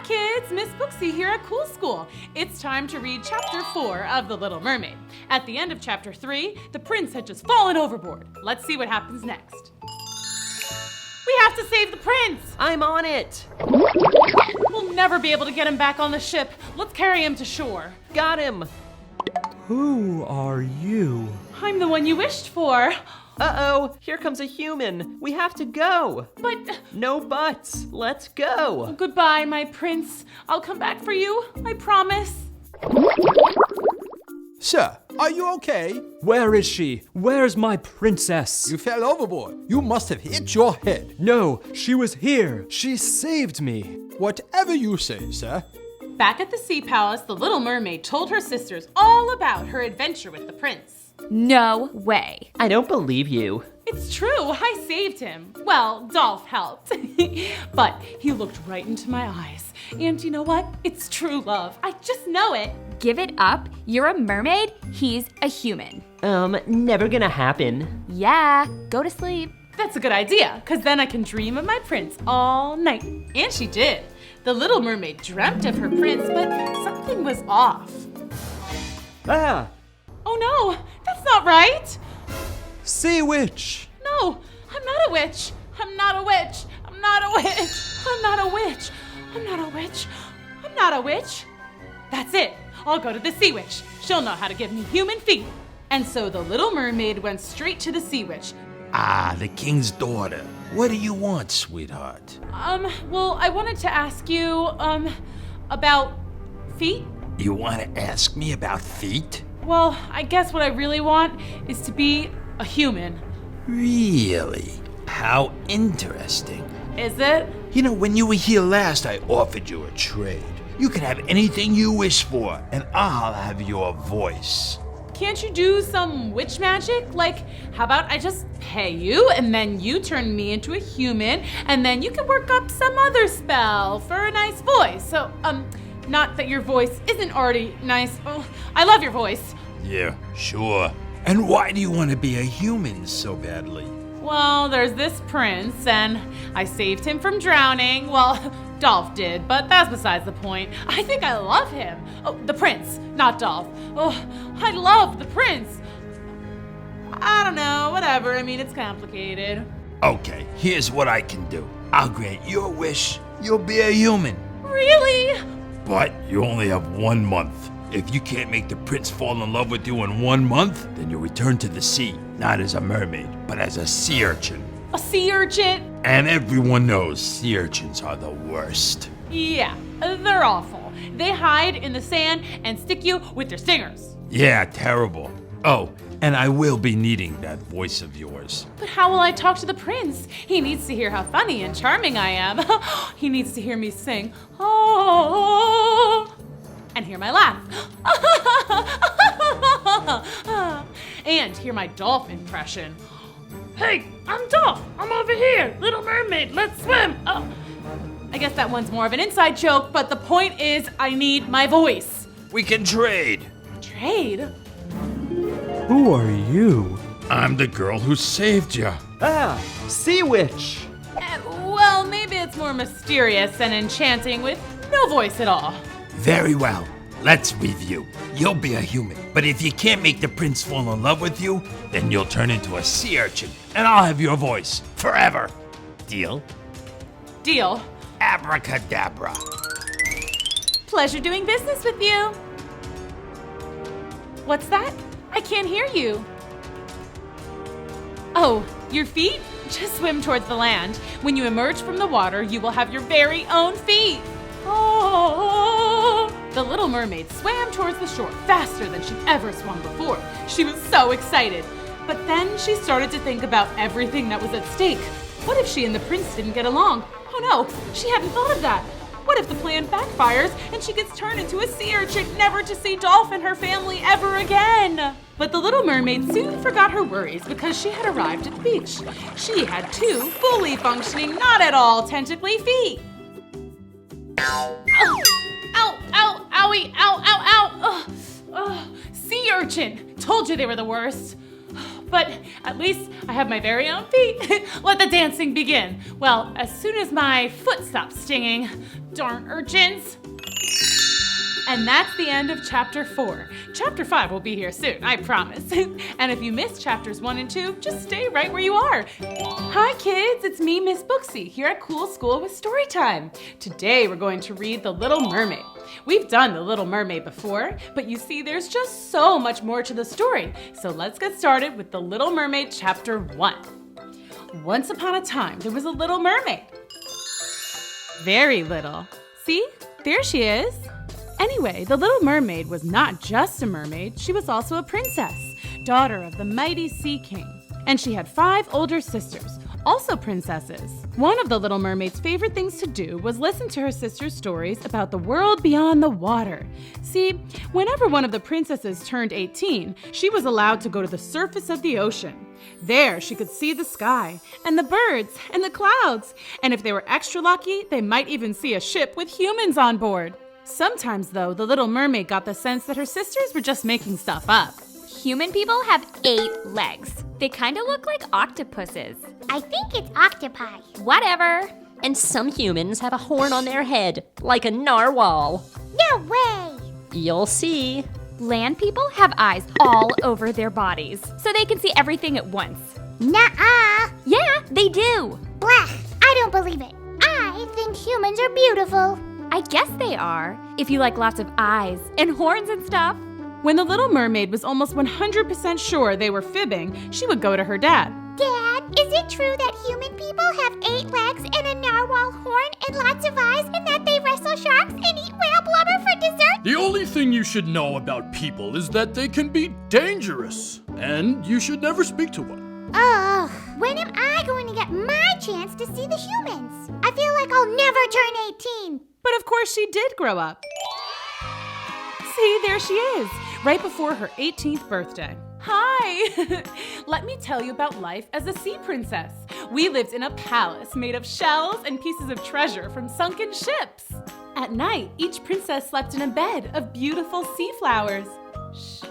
kids, Miss Booksy here at Cool School. It's time to read chapter 4 of The Little Mermaid. At the end of chapter 3, the prince had just fallen overboard. Let's see what happens next. We have to save the prince! I'm on it! We'll never be able to get him back on the ship. Let's carry him to shore. Got him! Who are you? I'm the one you wished for. Uh-oh, here comes a human. We have to go. But... No buts. Let's go. Goodbye, my prince. I'll come back for you. I promise. Sir, are you okay? Where is she? Where's my princess? You fell overboard. You must have hit your head. No, she was here. She saved me. Whatever you say, sir. Back at the Sea Palace, the Little Mermaid told her sisters all about her adventure with the prince. No way. I don't believe you. It's true, I saved him. Well, Dolph helped. But he looked right into my eyes. And you know what? It's true love. I just know it. Give it up. You're a mermaid. He's a human. Never gonna happen. Yeah, go to sleep. That's a good idea, because then I can dream of my prince all night. And she did. The Little Mermaid dreamt of her prince, but something was off. Ah! Oh no, that's not right. Sea witch! No, I'm not a witch. I'm not a witch. I'm not a witch. I'm not a witch. I'm not a witch. I'm not a witch. That's it. I'll go to the sea witch. She'll know how to give me human feet. And so the Little Mermaid went straight to the sea witch. Ah, the king's daughter. What do you want, sweetheart? Well, I wanted to ask you, about feet? You want to ask me about feet? Well, I guess what I really want is to be a human. Really? How interesting. Is it? You know, when you were here last, I offered you a trade. You can have anything you wish for, and I'll have your voice. Can't you do some witch magic? Like, how about I just pay you, and then you turn me into a human, and then you can work up some other spell for a nice voice. So, not that your voice isn't already nice. Oh, I love your voice. Yeah, sure. And why do you want to be a human so badly? Well, there's this prince, and I saved him from drowning. Well, Dolph did, but that's besides the point. I think I love him. Oh, the prince, not Dolph. Oh, I love the prince. I don't know, whatever. I mean, it's complicated. Okay, here's what I can do. I'll grant your wish. You'll be a human. Really? But you only have 1 month. If you can't make the prince fall in love with you in 1 month, then you'll return to the sea, not as a mermaid, but as a sea urchin. A sea urchin? And everyone knows sea urchins are the worst. Yeah, they're awful. They hide in the sand and stick you with their stingers. Yeah, terrible. Oh, and I will be needing that voice of yours. But how will I talk to the prince? He needs to hear how funny and charming I am. He needs to hear me sing, oh, and hear my laugh. And hear my Dolph impression. Hey, I'm Dolph. I'm over here. Little Mermaid, let's swim. Oh. I guess that one's more of an inside joke, but the point is I need my voice. We can trade. Trade? Who are you? I'm the girl who saved you. Ah, sea witch! Well, maybe it's more mysterious and enchanting with no voice at all. Very well. Let's review. You'll be a human, but if you can't make the prince fall in love with you, then you'll turn into a sea urchin, and I'll have your voice forever. Deal? Deal. Abracadabra. Pleasure doing business with you. What's that? I can't hear you. Oh, your feet? Just swim towards the land. When you emerge from the water, you will have your very own feet. Oh! The Little Mermaid swam towards the shore faster than she'd ever swum before. She was so excited. But then she started to think about everything that was at stake. What if she and the prince didn't get along? Oh no, she hadn't thought of that. What if the plan backfires and she gets turned into a sea urchin, never to see Dolph and her family ever again? But the Little Mermaid soon forgot her worries because she had arrived at the beach. She had 2 fully functioning, not at all tentacly feet. Ow, ow, ow, owie, ow, ow, ow. Sea urchin. Told you they were the worst. But at least I have my very own feet. Let the dancing begin. Well, as soon as my foot stops stinging, darn urchins. And that's the end of chapter 4. Chapter 5 will be here soon, I promise. And if you missed chapters 1 and 2, just stay right where you are. Hi kids, it's me, Miss Booksy, here at Cool School with Storytime. Today we're going to read The Little Mermaid. We've done The Little Mermaid before, but you see there's just so much more to the story. So let's get started with The Little Mermaid chapter 1. Once upon a time, there was a little mermaid. Very little. See, there she is. Anyway, the Little Mermaid was not just a mermaid, she was also a princess, daughter of the mighty Sea King. And she had 5 older sisters, also princesses. One of the Little Mermaid's favorite things to do was listen to her sisters' stories about the world beyond the water. See, whenever one of the princesses turned 18, she was allowed to go to the surface of the ocean. There, she could see the sky, and the birds, and the clouds. And if they were extra lucky, they might even see a ship with humans on board. Sometimes, though, the Little Mermaid got the sense that her sisters were just making stuff up. Human people have 8 legs. They kind of look like octopuses. I think it's octopi. Whatever. And some humans have a horn on their head, like a narwhal. No way! You'll see. Land people have eyes all over their bodies, so they can see everything at once. Nuh-uh. Yeah, they do. Blah, I don't believe it. I think humans are beautiful. I guess they are, if you like lots of eyes and horns and stuff. When the Little Mermaid was almost 100% sure they were fibbing, she would go to her dad. Dad, is it true that human people have 8 legs and a narwhal horn and lots of eyes and that they wrestle sharks and eat whale blubber for dessert? The only thing you should know about people is that they can be dangerous, and you should never speak to one. Oh, when am I going to get my chance to see the humans? I feel like I'll never turn 18. But of course she did grow up. See, there she is, right before her 18th birthday. Hi! Let me tell you about life as a sea princess. We lived in a palace made of shells and pieces of treasure from sunken ships. At night, each princess slept in a bed of beautiful sea flowers. Shh.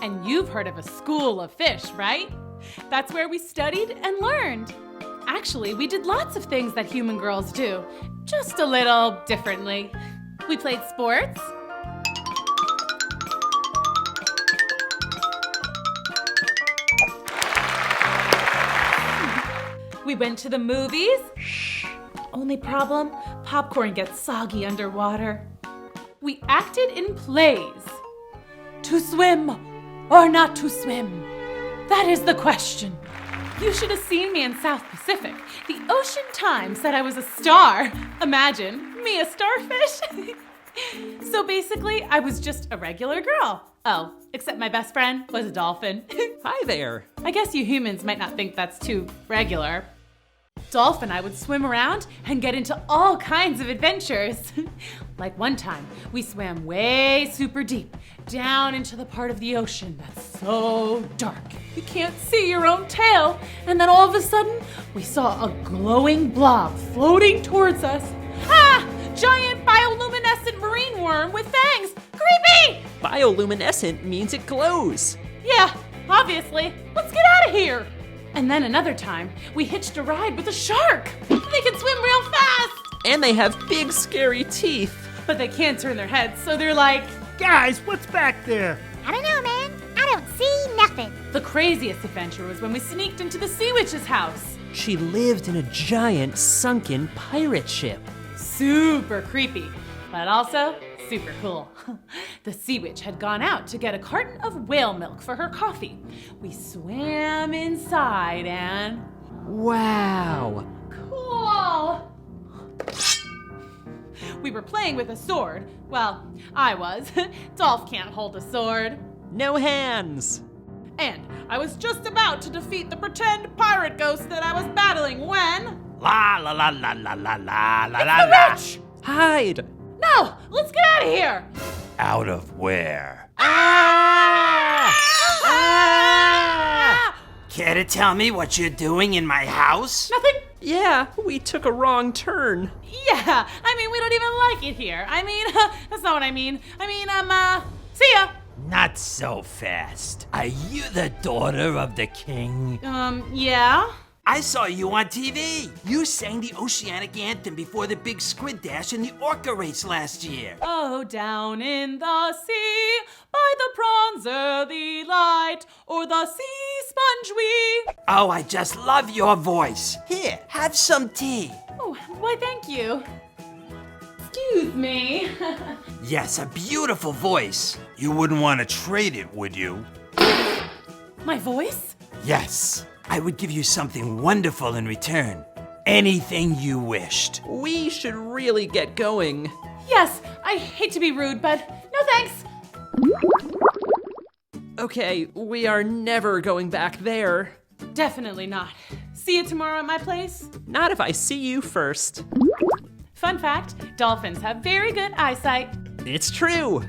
And you've heard of a school of fish, right? That's where we studied and learned. Actually, we did lots of things that human girls do, just a little differently. We played sports. We went to the movies. Shh. Only problem, popcorn gets soggy underwater. We acted in plays. To swim or not to swim? That is the question. You should have seen me in South Pacific. The Ocean Times said I was a star. Imagine, me a starfish. So basically, I was just a regular girl. Oh, except my best friend was a dolphin. Hi there. I guess you humans might not think that's too regular. Dolph and I would swim around and get into all kinds of adventures. Like one time, we swam way super deep, down into the part of the ocean that's so dark you can't see your own tail. And then all of a sudden, we saw a glowing blob floating towards us. Ah! Giant bioluminescent marine worm with fangs! Creepy! Bioluminescent means it glows. Yeah, obviously. Let's get out of here! And then another time, we hitched a ride with a shark. They can swim real fast! And they have big, scary teeth. But they can't turn their heads, so they're like, Guys, what's back there? I don't know, man. I don't see nothing. the craziest adventure was when we sneaked into the sea witch's house. She lived in a giant, sunken pirate ship. Super creepy, but also super cool. The sea witch had gone out to get a carton of whale milk for her coffee. We swam inside and... Wow! Cool! We were playing with a sword. Well, I was. Dolph can't hold a sword. No hands! And I was just about to defeat the pretend pirate ghost that I was battling when... La la la la la la la la It's la the la. witch! Hide! No! Let's get out of here! Out of where? Ah! Ah! Care to tell me what you're doing in my house? Nothing? Yeah, we took a wrong turn. Yeah, I mean, we don't even like it here. I mean, that's not what I mean. I mean, see ya! Not so fast. Are you the daughter of the king? Yeah? I saw you on TV. You sang the Oceanic Anthem before the big squid dash in the orca race last year. Oh, down in the sea, by the prawns early light, or the sea sponge we. Oh, I just love your voice. Here, have some tea. Oh, why thank you. Excuse me. Yes, a beautiful voice. You wouldn't want to trade it, would you? My voice? Yes, I would give you something wonderful in return. Anything you wished. We should really get going. Yes, I hate to be rude, but no thanks. Okay, we are never going back there. Definitely not. See you tomorrow at my place? Not if I see you first. Fun fact, dolphins have very good eyesight. It's true.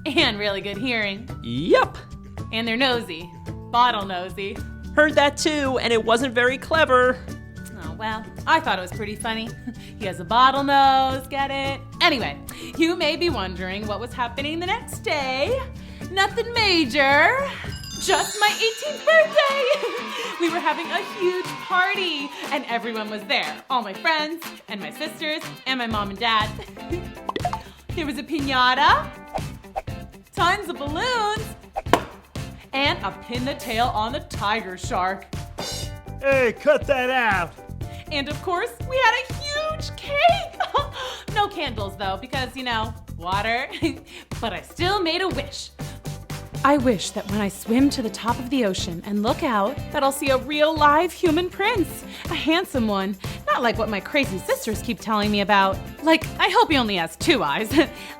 And really good hearing. Yup. And they're nosy. Bottle nosy. Heard that too, and it wasn't very clever. Oh, well, I thought it was pretty funny. He has a bottle nose, get it? Anyway, you may be wondering what was happening the next day. Nothing major. Just my 18th birthday! We were having a huge party, and everyone was there. All my friends, and my sisters, and my mom and dad. There was a piñata, tons of balloons, and a pin the tail on the tiger shark. Hey, cut that out. And of course, we had a huge cake! No candles though, because, water. But I still made a wish. I wish that when I swim to the top of the ocean and look out, that I'll see a real live human prince. A handsome one. Not like what my crazy sisters keep telling me about. Like, I hope he only has 2 eyes.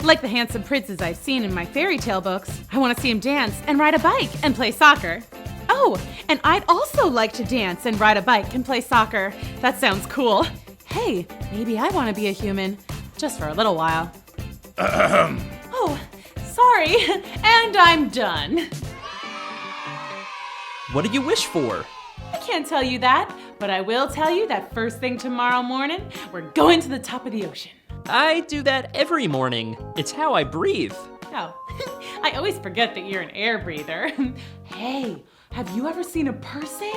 Like the handsome princes I've seen in my fairy tale books. I want to see him dance and ride a bike and play soccer. Oh, and I'd also like to dance and ride a bike and play soccer. That sounds cool. Hey, maybe I want to be a human. Just for a little while. Oh, sorry. And I'm done. What did you wish for? I can't tell you that, but I will tell you that first thing tomorrow morning, we're going to the top of the ocean. I do that every morning. It's how I breathe. Oh, I always forget that you're an air breather. Hey, have you ever seen a person?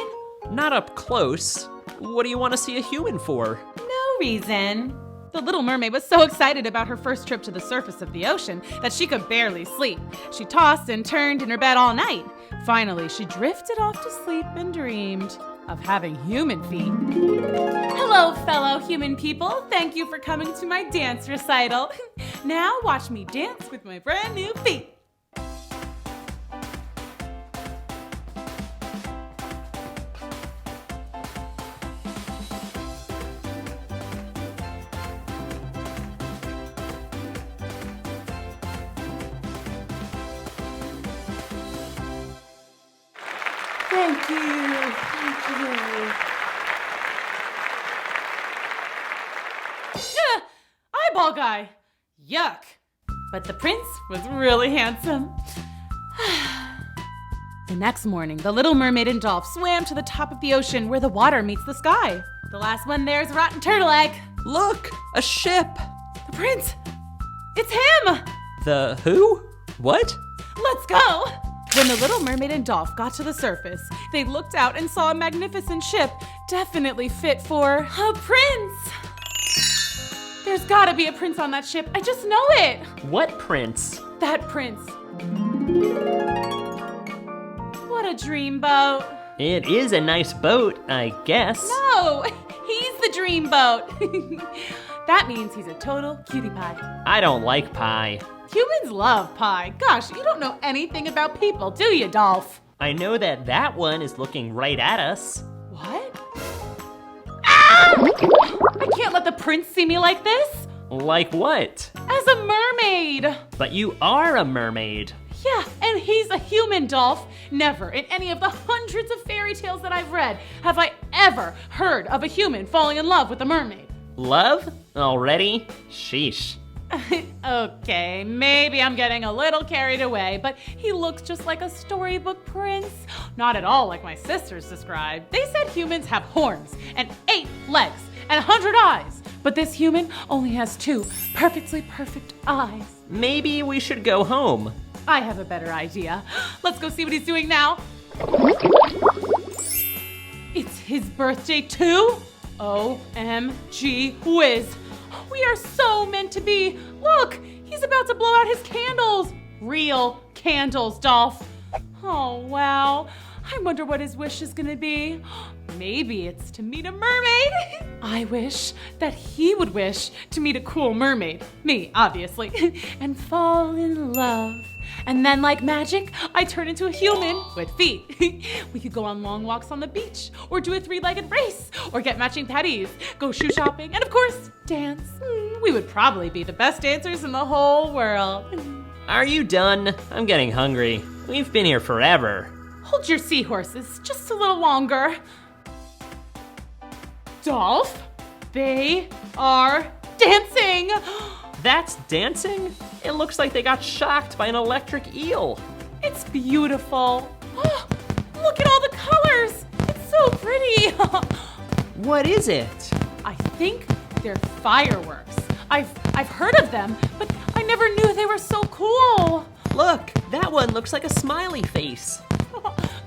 Not up close. What do you want to see a human for? No reason. The Little Mermaid was so excited about her first trip to the surface of the ocean that she could barely sleep. She tossed and turned in her bed all night. Finally, she drifted off to sleep and dreamed of having human feet. Hello, fellow human people. Thank you for coming to my dance recital. Now watch me dance with my brand new feet. Thank you. Thank you. Yeah, eyeball guy. Yuck. But the prince was really handsome. The next morning, the Little Mermaid and Dolph swam to the top of the ocean where the water meets the sky. The last one there is Rotten Turtle Egg. Look, a ship. The prince. It's him. The who? What? Let's go. When the Little Mermaid and Dolph got to the surface, they looked out and saw a magnificent ship, definitely fit for a prince. There's gotta be a prince on that ship. I just know it. What prince? That prince. What a dreamboat. It is a nice boat, I guess. No, he's the dreamboat. That means he's a total cutie pie. I don't like pie. Humans love pie. Gosh, you don't know anything about people, do you, Dolph? I know that one is looking right at us. What? Ah! I can't let the prince see me like this. Like what? As a mermaid. But you are a mermaid. Yeah, and he's a human, Dolph. Never in any of the hundreds of fairy tales that I've read have I ever heard of a human falling in love with a mermaid. Love? Already? Sheesh. Okay, maybe I'm getting a little carried away, but he looks just like a storybook prince. Not at all like my sisters described. They said humans have horns and 8 legs and 100 eyes, but this human only has 2 perfectly perfect eyes. Maybe we should go home. I have a better idea. Let's go see what he's doing now. It's his birthday too? OMG whiz. We are so meant to be. Look, he's about to blow out his candles. Real candles, Dolph. Oh, wow. I wonder what his wish is gonna be. Maybe it's to meet a mermaid. I wish that he would wish to meet a cool mermaid. Me, obviously. And fall in love. And then, like magic, I turn into a human with feet. We could go on long walks on the beach, or do a 3-legged race, or get matching patties, go shoe shopping, and of course, dance. We would probably be the best dancers in the whole world. Are you done? I'm getting hungry. We've been here forever. Hold your seahorses just a little longer. Dolph, they are dancing. That's dancing? It looks like they got shocked by an electric eel. It's beautiful. Look at all the colors. It's so pretty. What is it? I think they're fireworks. I've heard of them, but I never knew they were so cool. Look, that one looks like a smiley face.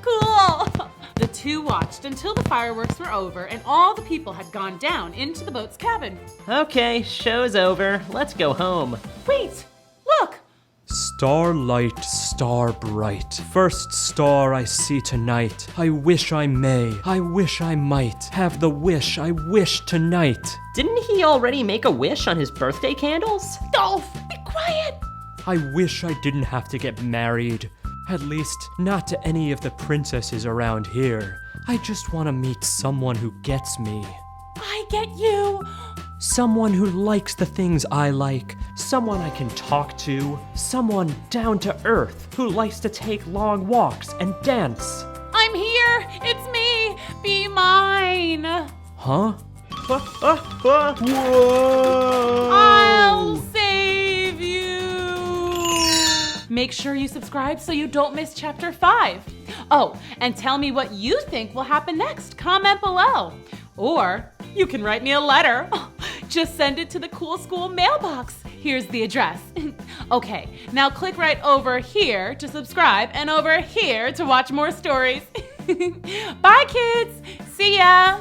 Cool. The two watched until the fireworks were over and all the people had gone down into the boat's cabin. Okay, show's over. Let's go home. Wait, look. Starlight, star bright, first star I see tonight. I wish I may, I wish I might, have the wish I wish tonight. Didn't he already make a wish on his birthday candles? Dolph, be quiet. I wish I didn't have to get married. At least, not to any of the princesses around here. I just want to meet someone who gets me. I get you. Someone who likes the things I like. Someone I can talk to. Someone down to earth who likes to take long walks and dance. I'm here. It's me. Be mine. Huh? Whoa! I'll save you. Make sure you subscribe so you don't miss chapter 5. Oh, and tell me what you think will happen next. Comment below. Or you can write me a letter. Just send it to the Cool School mailbox. Here's the address. Okay, now click right over here to subscribe and over here to watch more stories. Bye, kids. See ya.